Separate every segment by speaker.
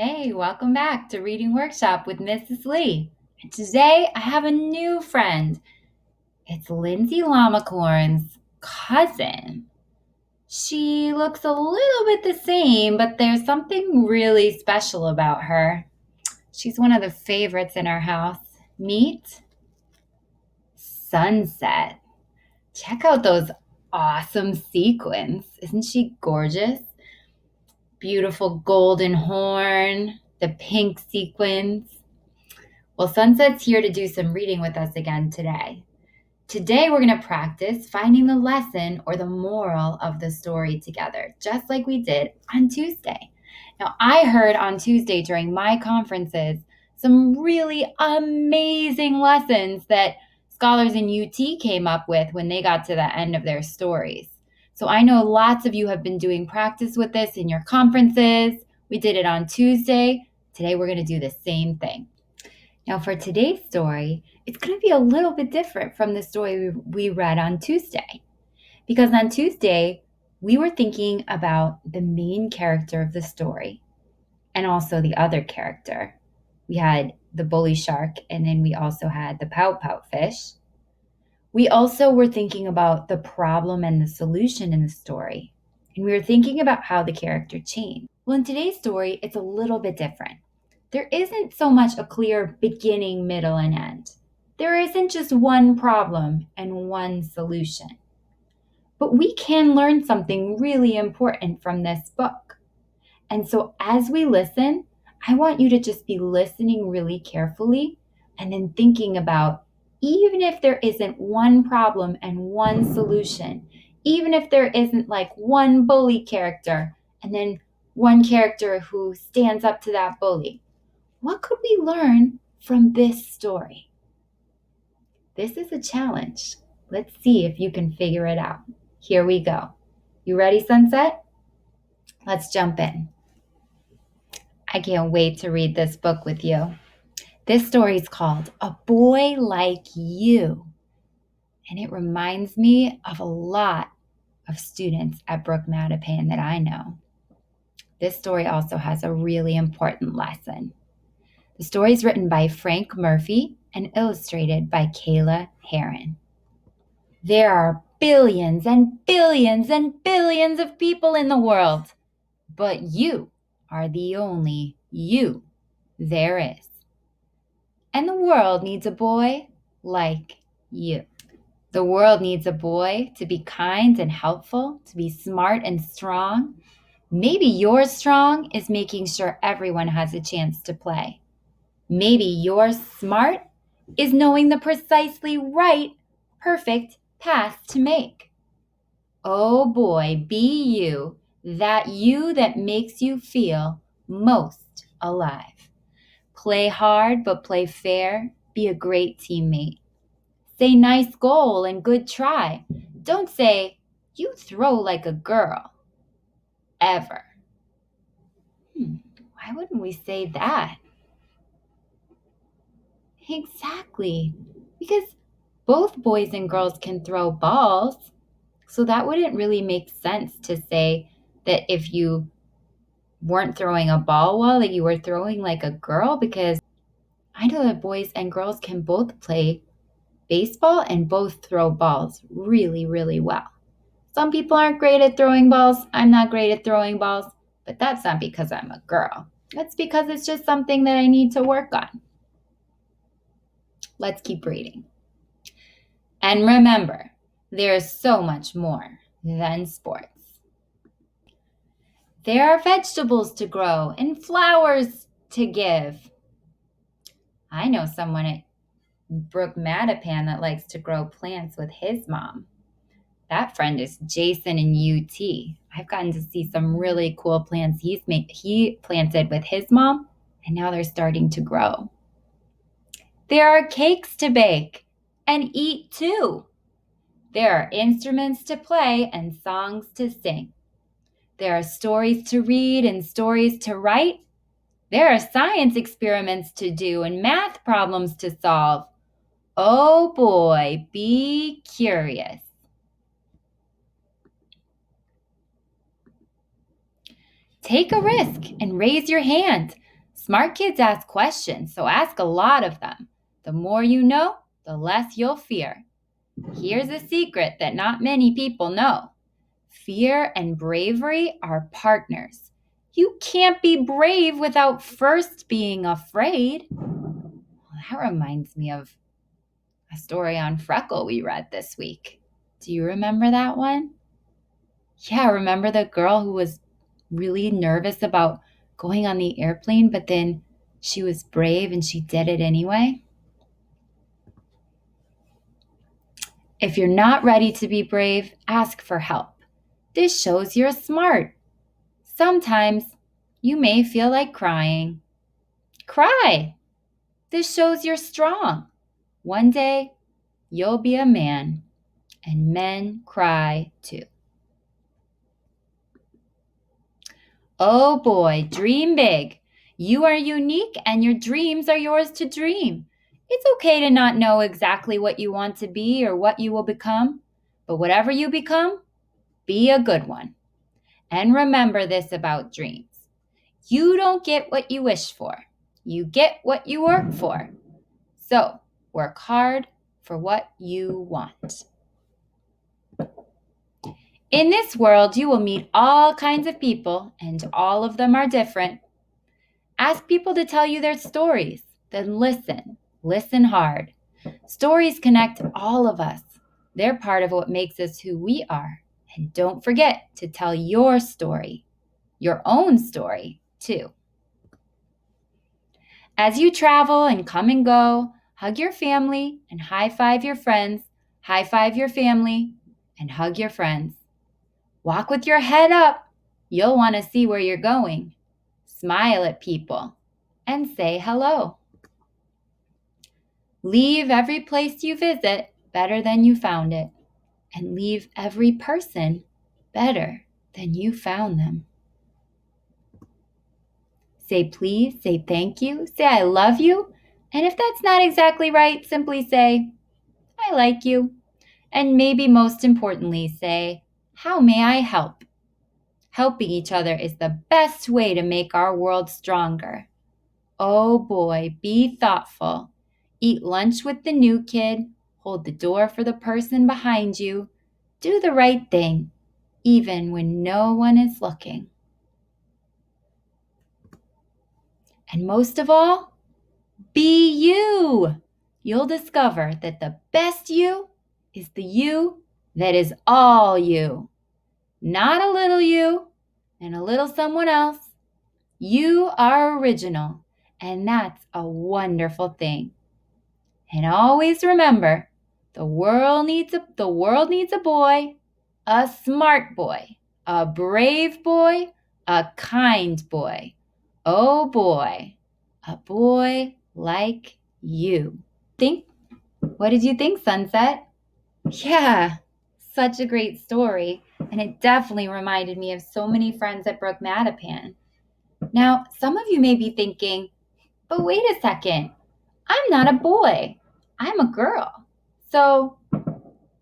Speaker 1: Hey, welcome back to Reading Workshop with Mrs. Lee. And today I have a new friend. It's Lindsay Lamacorn's cousin. She looks a little bit the same, but there's something really special about her. She's one of the favorites in our house. Meet Sunset. Check out those awesome sequins. Isn't she gorgeous? Beautiful golden horn, the pink sequins. Well, Sunset's here to do some reading with us again today. Today, we're going to practice finding the lesson or the moral of the story together, just like we did on Tuesday. Now, I heard on Tuesday during my conferences some really amazing lessons that scholars in UT came up with when they got to the end of their stories. So I know lots of you have been doing practice with this in your conferences. We did it on Tuesday. Today, we're going to do the same thing. Now, for today's story, it's going to be a little bit different from the story we read on Tuesday. Because on Tuesday, we were thinking about the main character of the story and also the other character. We had the bully shark, and then we also had the pout-pout fish. We also were thinking about the problem and the solution in the story. And we were thinking about how the character changed. Well, in today's story, it's a little bit different. There isn't so much a clear beginning, middle, and end. There isn't just one problem and one solution. But we can learn something really important from this book. And so as we listen, I want you to just be listening really carefully and then thinking about, even if there isn't one problem and one solution, even if there isn't like one bully character and then one character who stands up to that bully, what could we learn from this story? This is a challenge. Let's see if you can figure it out. Here we go. You ready, Sunset? Let's jump in. I can't wait to read this book with you. This story is called A Boy Like You, and it reminds me of a lot of students at Brook Mattapan that I know. This story also has a really important lesson. The story is written by Frank Murphy and illustrated by Kayla Heron. There are billions and billions and billions of people in the world, but you are the only you there is. And the world needs a boy like you. The world needs a boy to be kind and helpful, to be smart and strong. Maybe your strong is making sure everyone has a chance to play. Maybe your smart is knowing the precisely right, perfect path to make. Oh boy, be you that makes you feel most alive. Play hard, but play fair. Be a great teammate. Say nice goal and good try. Don't say, you throw like a girl. Ever. Why wouldn't we say that? Exactly. Because both boys and girls can throw balls. So that wouldn't really make sense to say that if you weren't throwing a ball well, that you were throwing like a girl, because I know that boys and girls can both play baseball and both throw balls really, really well. Some people aren't great at throwing balls. I'm not great at throwing balls, but that's not because I'm a girl. That's because it's just something that I need to work on. Let's keep reading. And remember, there is so much more than sports. There are vegetables to grow and flowers to give. I know someone at Brook Mattapan that likes to grow plants with his mom. That friend is Jason in UT. I've gotten to see some really cool plants he planted with his mom, and now they're starting to grow. There are cakes to bake and eat too. There are instruments to play and songs to sing. There are stories to read and stories to write. There are science experiments to do and math problems to solve. Oh boy, be curious. Take a risk and raise your hand. Smart kids ask questions, so ask a lot of them. The more you know, the less you'll fear. Here's a secret that not many people know. Fear and bravery are partners. You can't be brave without first being afraid. Well, that reminds me of a story on Freckle we read this week. Do you remember that one? Yeah, remember the girl who was really nervous about going on the airplane, but then she was brave and she did it anyway? If you're not ready to be brave, ask for help. This shows you're smart. Sometimes you may feel like crying. Cry. This shows you're strong. One day, you'll be a man, and men cry too. Oh boy, dream big. You are unique, and your dreams are yours to dream. It's okay to not know exactly what you want to be or what you will become, but whatever you become, be a good one. And remember this about dreams. You don't get what you wish for. You get what you work for. So, work hard for what you want. In this world, you will meet all kinds of people, and all of them are different. Ask people to tell you their stories, then listen. Listen hard. Stories connect all of us. They're part of what makes us who we are. And don't forget to tell your story, your own story, too. As you travel and come and go, hug your family and high five your friends, high five your family and hug your friends. Walk with your head up. You'll want to see where you're going. Smile at people and say hello. Leave every place you visit better than you found it, and leave every person better than you found them. Say please, say thank you, say I love you, and if that's not exactly right, simply say, I like you. And maybe most importantly, say, how may I help? Helping each other is the best way to make our world stronger. Oh boy, be thoughtful. Eat lunch with the new kid. Hold the door for the person behind you. Do the right thing, even when no one is looking. And most of all, be you. You'll discover that the best you is the you that is all you. Not a little you and a little someone else. You are original, and that's a wonderful thing. And always remember, the world needs a boy, a smart boy, a brave boy, a kind boy. Oh boy, a boy like you. What did you think, Sunset? Yeah, such a great story. And it definitely reminded me of so many friends at Brook Mattapan. Now, some of you may be thinking, but wait a second, I'm not a boy, I'm a girl. So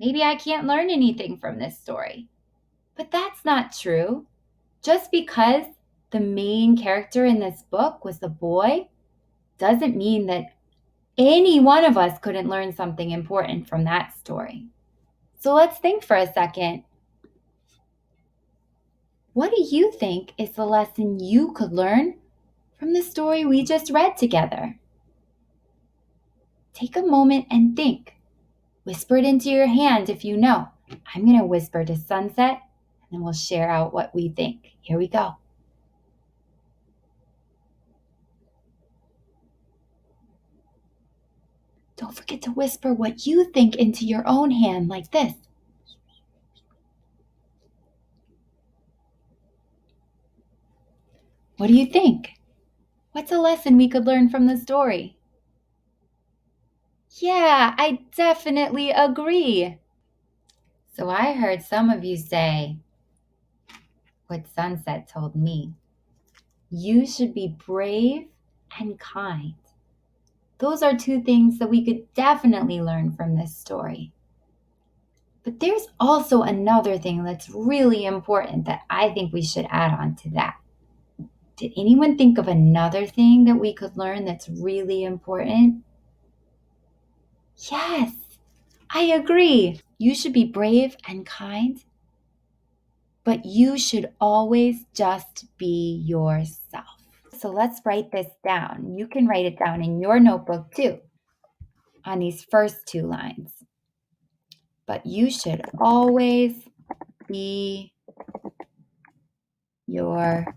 Speaker 1: maybe I can't learn anything from this story. But that's not true. Just because the main character in this book was a boy doesn't mean that any one of us couldn't learn something important from that story. So let's think for a second. What do you think is the lesson you could learn from the story we just read together? Take a moment and think. Whisper it into your hand if you know. I'm going to whisper to Sunset, and then we'll share out what we think. Here we go. Don't forget to whisper what you think into your own hand like this. What do you think? What's a lesson we could learn from the story? Yeah, I definitely agree. So I heard some of you say what Sunset told me. You should be brave and kind. Those are two things that we could definitely learn from this story. But there's also another thing that's really important that I think we should add on to that. Did anyone think of another thing that we could learn that's really important? Yes, I agree. You should be brave and kind, but you should always just be yourself. So let's write this down. You can write it down in your notebook too, on these first 2 lines. But you should always be yourself.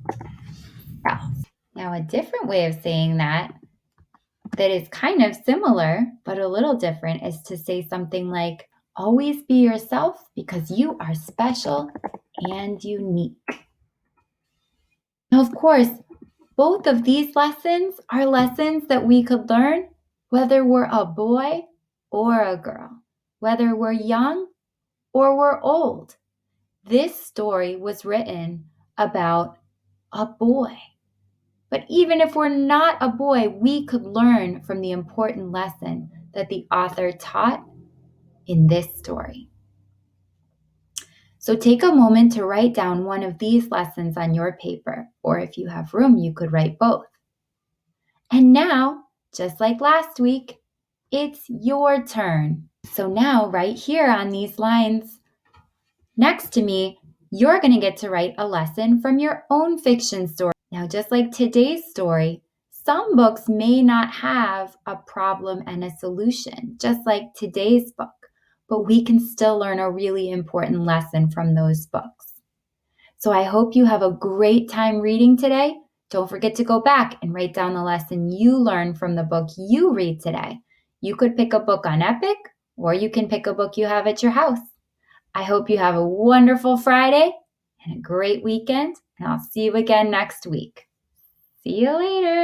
Speaker 1: Now, a different way of saying that is kind of similar, but a little different, is to say something like, always be yourself because you are special and unique. Now, of course, both of these lessons are lessons that we could learn whether we're a boy or a girl, whether we're young or we're old. This story was written about a boy. But even if we're not a boy, we could learn from the important lesson that the author taught in this story. So take a moment to write down one of these lessons on your paper, or if you have room, you could write both. And now, just like last week, it's your turn. So now, right here on these lines next to me, you're going to get to write a lesson from your own fiction story. Now, just like today's story, some books may not have a problem and a solution, just like today's book, but we can still learn a really important lesson from those books. So I hope you have a great time reading today. Don't forget to go back and write down the lesson you learned from the book you read today. You could pick a book on Epic, or you can pick a book you have at your house. I hope you have a wonderful Friday and a great weekend, and I'll see you again next week. See you later.